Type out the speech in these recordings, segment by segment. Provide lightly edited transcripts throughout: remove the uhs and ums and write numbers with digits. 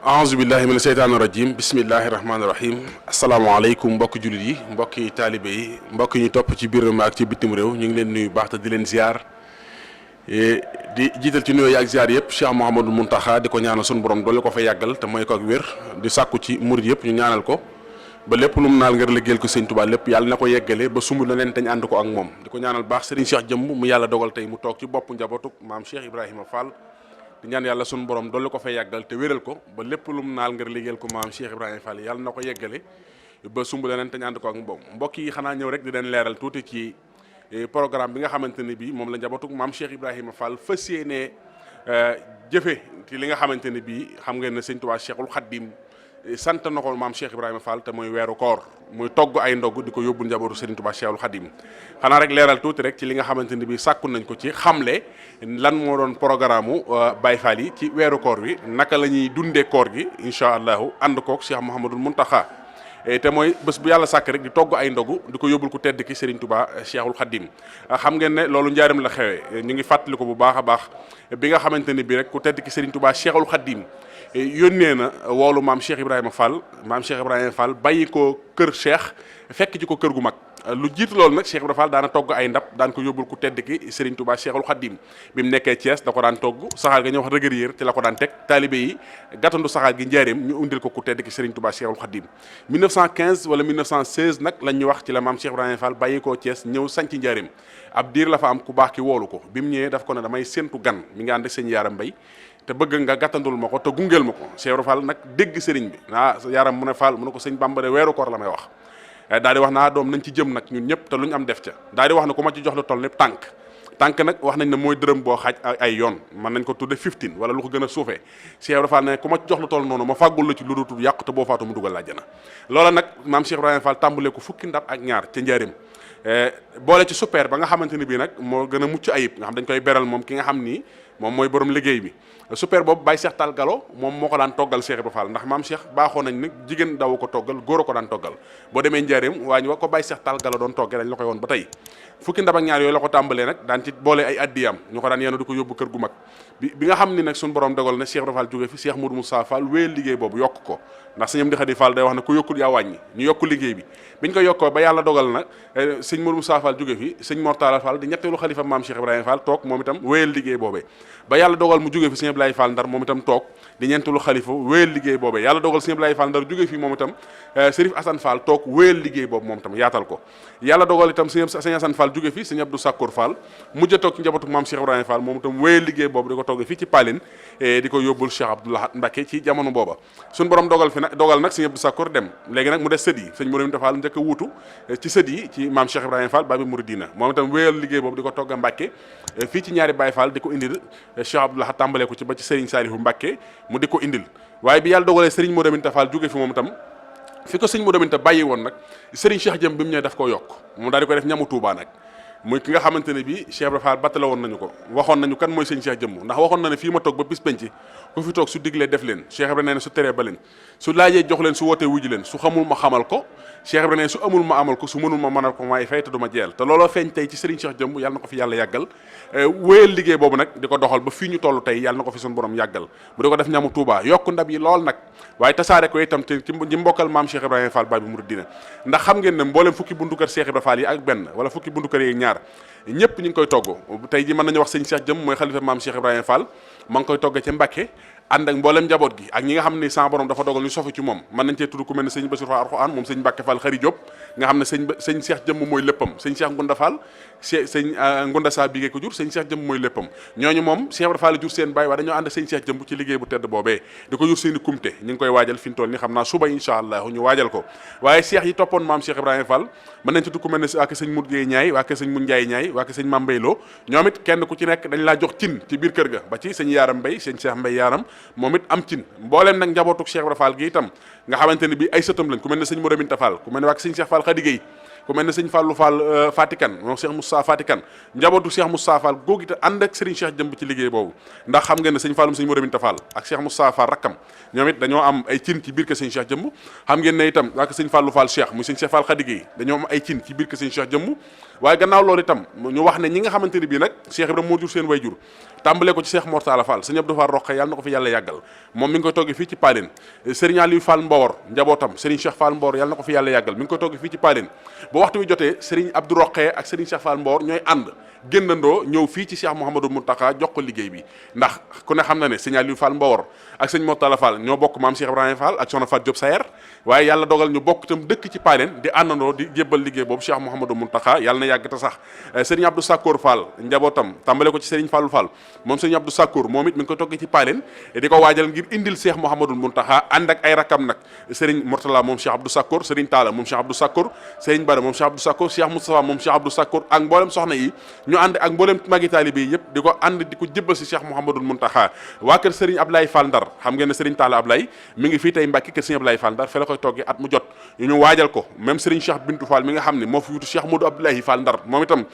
aousubillahi mina seytaani rajim bismillahi rahmaani rahim asalaamaaleykum mbokki jullit yi mbokki taalibe yi mbokki ñu topp ci biir réew mi ak ci bitim réew ñu ngi leen nuyu baax te di leen ziar di jiital ci nuyoo yi ak ziar yëpp Cheikh Mouhamadou Mountakha di ko ñaanal sunu borom doole ko fa yàggal te mooy ko ak wér di sàkku ci murid yëpp ñu ñaanal ko ba lépp lu mu naal ngir liggéeyal ko sëñ Tuubaa lépp yàlla na ko yeggale ba sumb leneen te ñu ànd ko ak moom di ko ñaanal baax Serigne Cheikh Jëmb mu yàlla dogal tey mu toog ci boppu njabootu maam Cheikh Ibrahima Fall di ñaan yàlla sunu borom dolli ko fay yàggal te wéral ko ba lépp lu mu naal ngir liggéeyal ko maam Cheikh Ibrahima Fall yàlla na ko yeggale ba sumb leneen te ñu ànd ko ak moom mbokk yi xanaa ñëw rek di leen leeral tuuti ci programme bi nga xamante ne bii moom la njabootu maam Cheikh Ibrahima Fall fas yéenee jëfe ci li nga xamante ne bii xam ngeen ne sëñ Tuubaa Cheikhul Khadim sant na ko maam Cheikh Ibrahima Fall te mooy weeru koor muy togg ay ndogg di ko yóbbul njabootu Serigne Touba Cheikhul Khadim xanaa rek leeral tuuti rek ci li nga xamante ni bi sàkku nañ ko ci xamle lan moo doon programme u Baye Fall yi ci weeru koor wi naka la ñuy dundee koor gi incha allahu ànd koog Cheikh Mouhamadul Mountakha te mooy bés bu yàlla sàkk rek di togg ay ndogu di ko yóbbul ku tedd ki Serigne Touba Cheikhul Khadim xam ngeen ne loolu njaarim la xewee ñu ngi fàttali ko bu baax a baax bi nga xamante ni bi rek ku tedd ki Serigne Touba Cheikhul Khadim yónnee na woolu maam Cheikh Ibrahima Fall bàyyi ko kër Cheikh fekk ci ko kër gu mag lu jiitu loolu nag Cheikh Ibrahima Fall daana togg ay ndab daan ko yóbbul ku tedd ki Serigne Touba Cheikhul Khadim bi mu nekkee Thiès da ko daan togg saxaar ga ñuy wax rëgërier ci la ko daan teg taalibe yi gàttandu saxaar gi njaareem ñu indil ko ku tedd ki Serigne Touba Cheikhul Khadim 1915 wala 1916 nag lañ ñu wax ci la maam Cheikh Ibrahima Fall bàyyi koo Thiès ñëw sanc njaareem ab diir la fa am ku baax ki woolu ko bi mu ñëwee daf ko ne damay séntu gan mi nga ànd ak sëñ Yaaram Mbay te bëgg nga gàttandul ma ko te gungeel ma ko Cheikh Fall nag dégg sëriñ bi Yaaram mu ne Fall mu ne ko sëñ Bamba de weeru koor la may wax daal di wax naa doom nañ ci jëm nag ñun ñëpp te lu ñu am def ca daal di wax ne ku ma ci jox lu toll ne tànk nag wax nañ ne mooy dërëm boo xaaj ay yoon mën nañ ko tudde 15 wala lu ko gën a suufee Cheikh Fall ne ku ma ci jox lu toll noonu ma fàggul la ci lu dul yàqu te boo faatu mu dugal làjjana loola nag maam Cheikh Ibrahima Fall tàmbalee ko fukki ndab ak ñaar ca njaarim boole ci super ba nga xamante ni bii nag moo gën a mucc ayib nga xam dañ koy beral moom ki nga xam ni moom mooy borom liggéey bi super boobu Baye Cheikh Tall Galo moom moo ko daan toggal Cheikh Ibrahima Fall ndax maam Cheikh baaxoo nañ nag jigéen daw ko toggal góor a ko daan toggal boo demee njaareem waañ wa ko Baye Cheikh Tall Galo doon toggee dañ la koy woon ba tey fukki ndab ak ñaar yooyu la ko tàmbalee nag daan ci boole ay addiyam ñu ko daan yenu di ko yóbbu kër gu mag bi nga xam ni nag suñu borom dogal na Cheikh Ibrahima Fall jógee fi Cheikh Moudou Moussa Fall wéyal liggéey boobu yokk ko ndax sëñam di Xadi Fall day wax ne ku yokkul yaa wàññi ñu yokk liggéey bi biñ ko yokkoo ba yàlla dogal na sëñ Moudou Moussa Fall jóge fi sëñ Mortala Fall di ñetteelu xalifa maam Cheikh Ibrahima Fall toog moom itam wéyal liggéey boobee ba yàlla dogal mu jóge fi sëñ Ablaye Fall Ndar moom itam toog di ñeenteelu xalifa wéyal liggéey boobee yàlla dogal sëñ Ablaye Fall Ndar jóge fi moom itam Serif Assane Fall toog wéyal liggéey boobu moom itam yaatal ko yàlla dogal itam sëñ Assane Fall jóge fi sëñ Abdou Sakkour Fall mujj a toog ci njabootu maam Cheikh Ibrahima Fall moom itam wéyal liggéey boobu di ko toggee fii ci Paline di ko yóbbul Cheikh Abdou Lahad Mbacké ci jamono booba suñu borom dogal nag sëñ Abdou Sakkour dem léegi nag mu des sët yi sëñ Mouride Fall njëkk a wuutu ci sët yi ci maam Cheikh Ibrahima Fall Babi Mouridina moom itam wéyal liggéey boobu di ko togg a Mbacké fii ci ñaari Baye Fall di ko indil Cheikh Abdou Lahad tàmbalee ko ci ba ci Serigne Saliou Mbacké mu di ko indil waaye bi yàlla dogalee Serigne Mouride Fall jóge fi moom itam fi ko sëñ Mouride bàyyi woon nag Serigne Cheikh Jëm bi mu ñëwee daf ko yokk moom daal di ko def ñamu Touba nag muy ki nga xamante ne bii Cheikh Ibrahima Fall battale woon nañu ko waxoon nañu kan mooy sëñ Cheikh Jëmm ndax waxoon na ne fii ma toog ba bis penc ku fi toog su diglee def leen Cheikh Ibrahima nee na su teree ba leen su laajee jox leen su wootee wuji leen su xamul ma xamal ko Cheikh Ibrahima nee su amul ma amal ko su mënul ma mënal ko maay fay te du ma jeel te looloo feeñ tey ci Serigne Cheikh Jëmm yàlla na ko fi yàlla yàggal wéyal liggéey boobu nag di ko doxal ba fii ñu toll tey yàlla na ko fi suñu borom yàggal mu di ko def ñamu Touba yokk ndab yi lool nag waaye tasaare ko itam te ci mbokkal maam Cheikh Ibrahima Fall Babi Mouridina ndax xam ngeen ne mboolem fukki buntu kër Cheikh Ibrahima Fall yi ak benn wala fukki buntu kër yi ñaar ñëpp ñu ngi koy togg tey ji mën nañu wax sëñ Cheikh Jëm mooy xalifa maam Cheikh Ibrahima Fall ma ngi koy togg ca Mbacké ànd ak mboolem njaboot gi ak ñi nga xam ne sa borom dafa dogal ñu sofi ci moom mën nañ cee tudd ku mel ne sëñ Bassirou Fall Alxuraan moom sëñ Mbacké Fall Xari Diop nga xam ne sëñ Cheikh Jëm mooy léppam sëñ Cheikh Ngunda Fall sëñ Ngunda Sa bigee ko jur sëñ Cheikh Jëm mooy léppam ñooñu moom Cheikh Ibrahima Fall jur seen baay waaye dañoo ànd sëñ Cheikh Jëm ci liggéey bu tedd boobee di ko jur seen i kumte ñu ngi koy waajal fi ñu toll ni xam naa suba incha allah ñu waajal ko waaye Cheikh yi toppoon maam Cheikh Ibrahima Fall mën nañ ci tudd ku mel ne waa sëñ Mour Gueye Ñaay waa sëñ Mun Njaay Ñaay waa sëñ Mam Mbay Lo ñoom it kenn ku ci nekk dañ laa jox cin ci biir kër ga ba ci sëñ Yaaram Mbay sëñ Cheikh Mbay Yaaram moom it am cin mbooleem nag njabootuk Cheikh Ibrahima Fall gi itam nga xamante ne bi ay sëtam lañ ku mel ne sëñ Mouride Fall ku mel ne waa sëñ Cheikh Fall Khady Gueye ku mel ne sëñ Fallou Fall Fatikan moom Cheikh Moussa Fatikan njabootu Cheikh Moussa Fall googu it ànd ak Serigne Cheikh Jëmb ci liggéey boobu ndax xam ngeen ne sëñ Fallum sëñ Mouride Fall ak Cheikh Moussa Fall rakkam ñoom it dañoo am ay cin ci biir kër sëñ Cheikh Jëmb xam ngeen ne itam waa sëñ Fallou Fall Cheikh muy sëñ Cheikh Fall Khady Gueye dañoo am ay cin ci biir kër sëñ Cheikh Jëmb waaye gannaaw loolu itam ñu wax ne ñi nga xamante ni bii nag Cheikh Ibrahima moo jur seen way jur tàmbalee ko ci Cheikh Mortala Fall sëñ Abdou Fall Roqe yàlla na ko fi yàlla yàggal moom mi ngi koy toggi fii ci Paleen Serigne Aliou Fall Mbawor njabootam Serigne Cheikh Fall Mbawor yàlla na ko fi yàlla yàggal mi ngi koy toggi fii ci Paleen ba waxtu wi jotee Serigne Abdou Roqe ak Serigne Cheikh Fall Mbawor ñooy ànd génnandoo ñëw fii ci Cheikh Mouhamadou Mountakha jox ko liggéey bi ndax ku ne xam na ne sëñ Aliou Fall Mbawor ak sëñ Mortala Fall ñoo bokk maam Cheikh Ibrahima Fall ak soxna Fat Diop Sayer waaye yàlla dogal ñu bokk itam dëkk ci Paleen di àndandoo di jébbal liggéey boobu Cheikh Mouhamadou Mountakha yàlla na yàgg te sax Serigne Abdou Sakkour Fall njabootam tàmbale ko ci Serigne Fallou Fall moom Serigne Abdou Sakkour moom it mi ngi ko toggee ci Paleen di ko waajal ngir indil Cheikh Mouhamadou Mountakha ànd ak ay rakam nag Serigne Mortala moom Cheikh Abdou Sakkour Serigne Talla moom Cheikh Abdou Sakkour Serigne Bara moom Cheikh Abdou Sakkour Cheikh Moustapha moom Cheikh Abdou Sakkour ak mboolem soxna yi ñu ànd ak mboolem magi taalibe yi yëpp di ko ànd di ko jébbal si Cheikh Mouhamadou Mountakha waa kër Serigne Ablaye Fall Ndar xam ngeen ne Serigne Talla Ablaye mi ngi fii tey Mbàkke kër Serigne Ablaye Fall Ndar fe la koy toggee at mu jot ñu waajal ko même Serigne Cheikh Bintou Fall mi nga xam ne moo fi wutu Cheikh Modou Abdoulaye Fall Ndar moom itam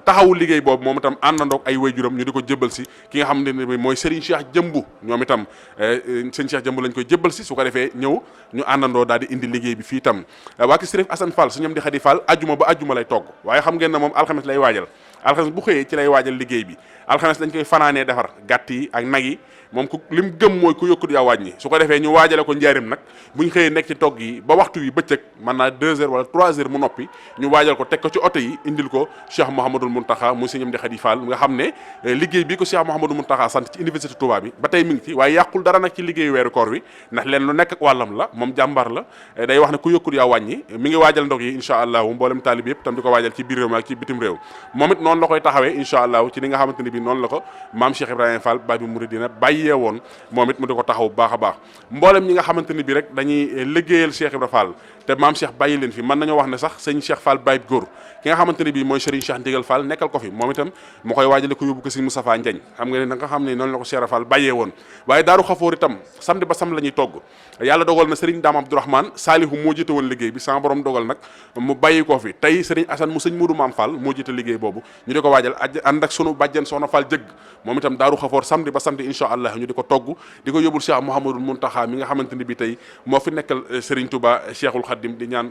taxawul liggéey boobu moom itam àndandoog ay waajuram ñu di ko jébbal si ki nga xam ne mooy Serigne Cheikh Jëmbu ñoom itam Serigne Cheikh Jëmbu lañ koy jébbal si su ko defee ñëw ñu àndandoo daal di indi liggéey bi fii itam waa kër Serigne Assane Fall su ñoom di Xadi Fall ajjuma ba ajjuma lay togg waaye xam ngeen ne moom alxames lay waajal alxames bu xëyee ci lay waajal liggéey bi alxames dañ koy fanaanee defar gàtt yi ak nag yi moom ku lim gëm mooy ku yokkut yaa wàññi su ko defee ñu waajale ko njaarim nag buñ xëyee nekk ci togg yi ba waxtu wi bëccëg mën naa 2 heures wala 3 heures mu noppi ñu waajal ko teg ko ci oto yi indil ko Cheikh Mouhamadoul Mountakha muy sëñam di Xadi Fall nga xam ne liggéey bi ko Cheikh Mouhamadoul Mountakha sant ci université Touba bi ba tey mi ngi ci waaye yàqul dara nag ci liggéeyu weeru koor wi ndax leen lu nekk ak wàllam la moom jàmbar la day wax ne ku yokkut yaa wàññi mi ngi waajal ndog yi incha allahu mboolem taalib yëpp tam di ko waajal ci biir réew mi ak ci bitim réew moom it noonu la koy taxawee incha allahu ci li nga xamante ne bi noonu la ko maam Cheikh Ibrahima Fall Babi Mouridina bàyyee woon moom it mu di ko taxaw bu baax a baax mboolem ñi nga xamante ni bi rek dañuy liggéeyal Cheikh Ibrahima Fall te maam Cheikh bàyyi leen fi mën nañoo wax ne sax sëñ Cheikh Fall Baye góor ki nga xamante ne bii mooy Serigne Cheikh Ndigal Fall nekkal ko fi moom itam mu koy waajale ko yóbbu ko sëñ Moustapha Ndiagne xam nga ne da nga xam ne noonu la ko Cheikh Fall bàyyee woon waaye Daaru Xafoor itam samedi ba sam la ñuy togg yàlla dogal na Serigne Dame Abdourahmane Saalihu moo jiite woon liggéey bi sama borom dogal nag mu bàyyi ko fi tey Serigne Assane mu sëñ Modou Maam Fall moo jiite liggéey boobu ñu di ko waajal ànd ak sunu bàjjen Soxna Fall jëgg moom itam Daaru Xafoor samedi ba samedi incha allah ñu di ko togg di ko yóbbul Cheikh Mouhamadoul Mountakha mi nga xamante ni bi tey moo fi nekkal Serigne Touba Cheikhul Khadim di ñaan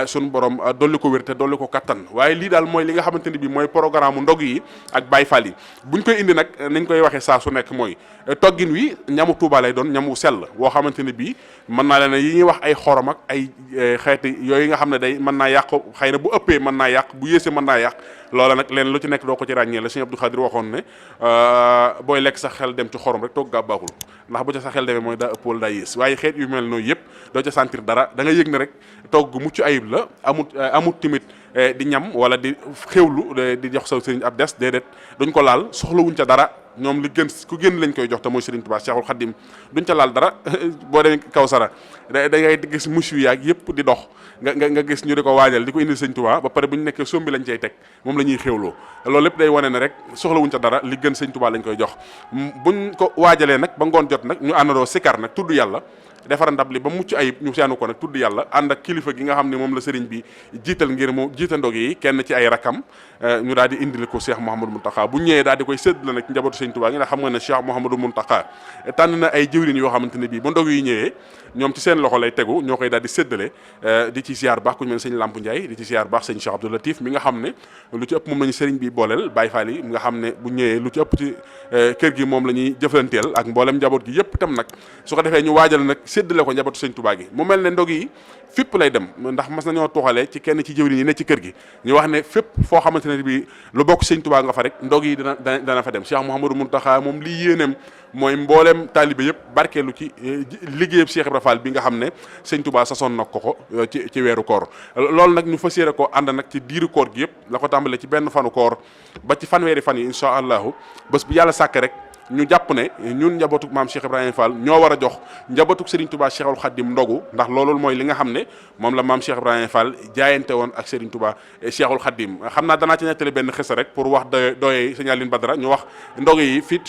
sunu borom dolli ko wér te dolli ko kattan waaye lii daal mooy li nga xamante ni bi mooy programme ndog yi ak Baye Fall yi buñ koy indi nag nañ koy waxee saa su nekk mooy toggin wi ñamu Touba lay doon ñamu sell woo xamante ni bii mën naa leen yi ñuy wax ay xorom ak ay xeeti yooyu nga xam ne day mën naa yàq xëy na bu ëppee mën naa yàq bu yéesee mën naa yàq loola nag leen lu ci nekk doo ko ci ràññee la Sëñ Abdou Khadir waxoon ne booy lekk sax xel dem ci xorom rek toog gaa baaxul ndax bu ca sa xel demee mooy daa ëpp wala daa yées waaye xeet yu mel noonu yëpp doo ca sentir dara da nga yëg ne rek togg mucc ayib la amut timit di ñam wala di xewlu di jox sa sëriñ ab des déedéet duñ ko laal soxlawuñ ca dara ñoom li gën ku génn lañ koy jox te mooy Serigne Touba Cheikhul Khadim duñ ca laal dara boo demee Kawsara da ngay gis musu yaag yëpp di dox nga gis ñu di ko waajal di ko indi Serigne Touba ba pare bu ñu nekkee sombi lañ cay teg moom la ñuy xewloo loolu lépp day wane ne rek soxlawuñ ca dara li gën Serigne Touba lañ koy jox buñ ko waajalee nag ba ngoon jot nag ñu àndandoo sikar nag tudd yàlla defar ndab li ba mucc ayib ñu seenu ko nag tudd yàlla ànd ak kilifa gi nga xam ne moom la sëriñ bi jiital ngir mu jiita ndog yi kenn ci ay rakam ñu daal di indil ko Cheikh Mouhamadou Mountakha bu ñëwee daal di koy séddale nag njabootu Sëriñ Tuubaa gi nga xam nga ne Cheikh Mouhamadou Mountakha tànn na ay jëwriñ yoo xamante ne bii ba ndog yi ñëwee ñoom ci seen loxo lay tegu ñoo koy daal di séddale di ci ziar baax ku ñu mel sëñ Lamp Ndiaye di ci ziar baax sëñ Cheikh Abdou Latif mi nga xam ne lu ci ëpp moom lañu sëriñ bi booleel Baye Fall yi nga xam ne bu ñëwee lu ci ëpp ci kër gi moom la ñuy jëflanteel ak mboolem njaboot gi yëpp itam nag su ko defee ñu waajal nag séddale ko njabootu Sëriñ Tuubaa gi mu mel ne ndog yi fépp lay dem ndax mas nañoo tuxalee ci kenn ci jëwriñ yi ne ci kër gi ñu wax ne fépp foo xamante ne bi lu bokk Sëriñ Tuubaa nga fa rek ndog yi dana fa dem Cheikh Mouhamadou Mountakha moom lii yéeneem mooy mboolem taalibe yëpp barkeelu ci liggéeyub Cheikh Ibra Fall bi nga xam ne Sëriñ Tuubaa sasoon na ko ci weeru koor loolu nag ñu fas yéene koo ànd nag ci diiru koor gi yëpp la ko tàmbalee ci benn fanu koor ba ci fanweeri fan yi incha allahu bés bu yàlla sàkk rek ñu jàpp ne ñun njabootuk maam Cheikh Ibrahima Fall ñoo war a jox njabootuk Serigne Touba Cheikhul Khadim ndogu ndax loolu mooy li nga xam ne moom la maam Cheikh Ibrahima Fall jaayante woon ak Serigne Touba Cheikhul Khadim xam naa danaa ci nettali benn xisa rek pour wax doye Signal Badara ñu wax ndogu yi fi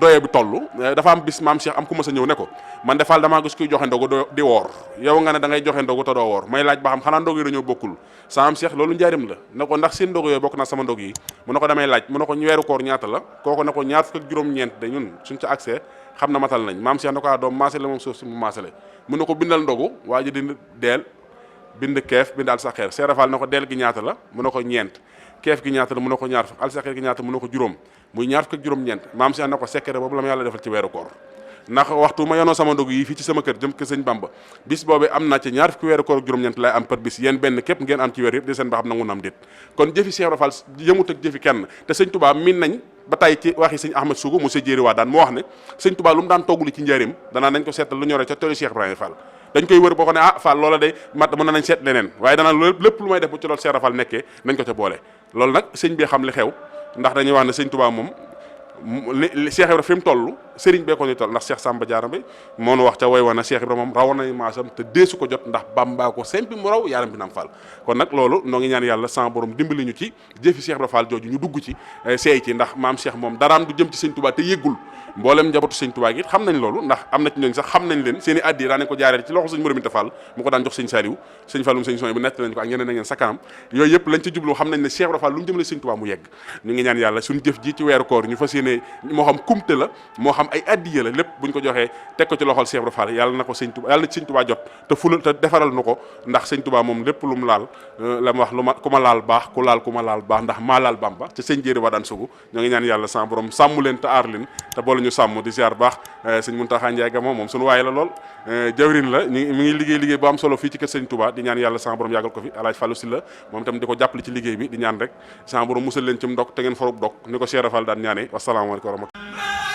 doye bi toll dafa am bis maam Cheikh am ku ma sa ñëw ne ko man de Fall damaa gis kuy joxe ndogu di woor yow nga ne da ngay joxe ndogu te doo woor may laaj ba xam xanaa ndogu yi dañoo bokkul sa maam Cheikh loolu njaarim la ne ko ndax seen ndogu yooyu bokk na sama ndog yi mu ne ko damay laaj mu ne ko weeru koor ñaata la kooku ne ko ñaar fukk ak juróom-ñeent de ñun suñ ca accès xam na matal nañ maam Cheikh ne ko doom maasale moom suuf si mu maasale mu ne ko bindal ndogu waa ji di deel bind keef bind alsaxeer Cheikh Ibra Fall na ko del gi ñaata la mu ne ko ñeent keef gi ñaata la mu ne ko ñaar fukk alsaxeer gi ñaata mu ne ko juróom muy ñaar fukk ak juróom-ñeent maam Cheikh na ko secret boobu la ma yàlla defal ci weeru koor ndax waxtu ma yonoo sama ndog yi fii ci sama kër jëm kër sëñ Bamba bis boobee am na ci ñaar fukki weeru koor ak juróom-ñeent lay am par bis yéen benn képp ngeen am ci weer yëpp di seen ba xam nangu na am déet kon jëfi Cheikh Ibra Fall yëmut ak jëfi kenn te sëñ Touba min nañ ba tey ci waxi sëñ Ahmad Sougou monsieur Jéeri waa daan moo wax ne sëñ Touba lu mu daan togguli ci njaarim danaa nañ ko seetal lu ñoree ca toolu Cheikh Ibrahima Fall dañ koy wër boo ko ne ah Fall loola day mat mën nañ seet leneen waaye danaa lépp lu may def bu ci loolu Cheikh Ibra Fall nekkee nañ ko ca boole loolu nag sëñ bi xam li xew ndax dañuy wax ne sëñ Touba moom Cheikh Ibra fi mu toll sëriñ bee ko ñu toll ndax Cheikh Samba Diarra Mbaye moo nu wax ca woy wana Cheikh Ibra moom rawoon nañu maasam te deesu ko jot ndax Bamba ko sempi mu raw yaaram bi nam Fall kon nag loolu noo ngi ñaan yàlla sama borom dimbali ñu ci jëfi Cheikh Ibra Fall jooju ñu dugg ci seey ci ndax maam Cheikh moom daraam du jëm ci sëñ Touba te yëggul mboolem njabootu sëñ Touba gi xam nañ loolu ndax am na ci ñooñ sax xam nañ leen seen i addi daa nañ ko jaaree ci loxo sëñ Mourou Minta Fall mu ko daan jox sëñ Saliou sëñ Fallum sëñ Soy bu nett nañ ko ak ñeneen na ngeen sa kanam yooyu yëpp lañ ci jublu xam nañ ne Cheikh Ibra Fall lu mu jëmale sëñ Touba mu yegg ñu ngi ñaan yàlla suñu jëf ji ci weeru koor ñu fas yéene moo xam kumte la moo xam ay addiya la lépp buñ ko joxee teg ko ci loxol Cheikh Ibra Fall yàlla na ko sëñ Touba yàlla na ci sëñ Touba jot te fulal te defaral nu ko ndax sëñ Touba moom lépp lu mu laal la ma wax lu ma ku ma laal baax ku laal ku ma laal baax ndax maa laal Bamba te sëñ Jéeri waa daan sugu ñoo ngi ñaan yàlla sa borom sàmm leen te aar leen te boole ñu sàmm di ziar baax sëñ Mountakha Ndiaye ga moom suñu waaye la lool jawrin la mi ngi liggéey bu am solo fii ci kër sëñ Touba di ñaan yàlla sa borom yàggal ko fi alaaj Fallou Sylla moom itam di ko jàppale ci liggéey bi di ñaan rek sa borom musal leen ci ndok te ngeen forub dok ni ko Cheikh Ibra Fall daan ñaanee wasalaamaaleykum wa rahmatulah